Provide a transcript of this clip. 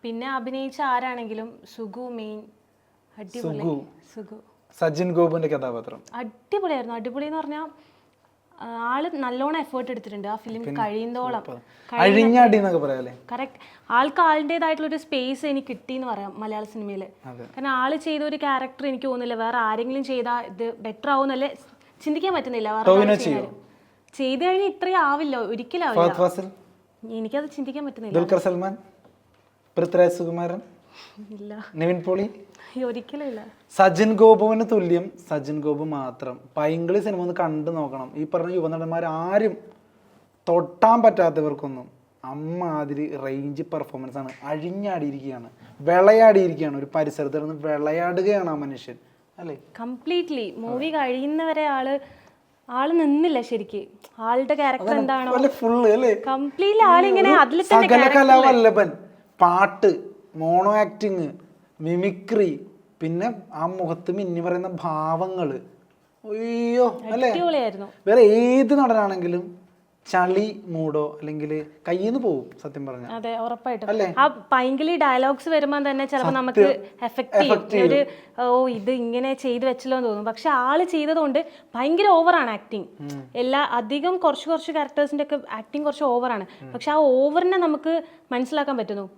പിന്നെ അഭിനയിച്ച ആരാണെങ്കിലും സുഗു മെയിൻ അടിപൊളി. സുഗു സജിൻ ഗോപുവിന്റെ കഥാപാത്രം അടിപൊളിയായിരുന്നു. അടിപൊളി എന്ന് പറഞ്ഞാൽ ആള് നല്ലോണം എഫേർട്ട് എടുത്തിട്ടുണ്ട് ആ ഫിലിം കഴിയുന്നോളം. അഴിഞ്ഞാടി എന്നൊക്കെ പറയാല്ലേ. കറക്റ്റ്. ആൾക്ക് ആളുടേതായിട്ടുള്ള ഒരു സ്പേസ് എനിക്ക് കിട്ടിയെന്ന് പറയാം മലയാള സിനിമയിൽ. കാരണം ആള് ചെയ്ത ഒരു ക്യാരക്ടർ എനിക്ക് തോന്നുന്നില്ല വേറെ ആരെങ്കിലും ചെയ്താൽ ഇത് ബെറ്റർ ആവുന്നല്ലേ ചിന്തിക്കാൻ പറ്റുന്നില്ല. വേറെ ചെയ്ത് കഴിഞ്ഞാൽ ഇത്രയും ആവില്ല, ഒരിക്കലും ആവില്ല. എനിക്കത് ചിന്തിക്കാൻ പറ്റുന്നില്ല. ദുൽഖർ സൽമാൻ, പൃഥ്വിരാജ് സുകുമാരൻ, ഇല്ല. നിവിൻ പോളി, ഒരിക്കലും ഇല്ല. സജിൻ ഗോപുവിന് തുല്യം സജിൻ ഗോപു മാത്രം. പൈങ്കിളി സിനിമ ഒന്ന് കണ്ടു നോക്കണം. ഈ പറഞ്ഞ യുവനടന്മാർ ആരും തൊട്ടാൻ പറ്റാത്തവർക്കൊന്നും അമ്മാതിരി റേഞ്ച് പെർഫോമൻസ് ആണ്. അഴിഞ്ഞാടിയിരിക്കുകയാണ്, വിളയാടിയിരിക്കുകയാണ്. ഒരു പരിസരത്ത് നിന്ന് വിളയാടുകയാണ് ആ മനുഷ്യൻ അല്ലേ. കംപ്ലീറ്റ്ലി മൂവി കഴിയുന്നവരെ ആള് നിന്നില്ല ശരിക്ക്. ആളുടെ ക്യാരക്ടർ എന്താണോ കംപ്ലീറ്റ്ലി ആളിങ്ങനെ അതിൽ സകല കലാവല്ലഭൻ. പാട്ട്, മോണോ ആക്ടിങ്, മിമിക്രി, പിന്നെ ആ മുഖത്ത് മിന്നി പറയുന്ന ഭാവങ്ങള്, അയ്യോ അല്ലേ. വേറെ ഏത് നടനാണെങ്കിലും ചളി മൂടോ അല്ലെങ്കിൽ കയ്യിൽ നിന്ന് പോകും സത്യം പറഞ്ഞ. അതെ, ഉറപ്പായിട്ടും. ആ പൈങ്കിളി ഡയലോഗ്സ് വരുമ്പോൾ തന്നെ ചിലപ്പോൾ നമുക്ക് എഫക്ട് ചെയ്യും. ഒരു ഇത് ഇങ്ങനെ ചെയ്തു വെച്ചല്ലോ എന്ന് തോന്നും. പക്ഷെ ആള് ചെയ്തതുകൊണ്ട് ഭയങ്കര ഓവറാണ് ആക്ടിങ്. അധികം കുറച്ച് ക്യാരക്ടേഴ്സിന്റെ ഒക്കെ ആക്ടിങ് കുറച്ച് ഓവറാണ്. പക്ഷെ ആ ഓവറിനെ നമുക്ക് മനസ്സിലാക്കാൻ പറ്റുന്നു.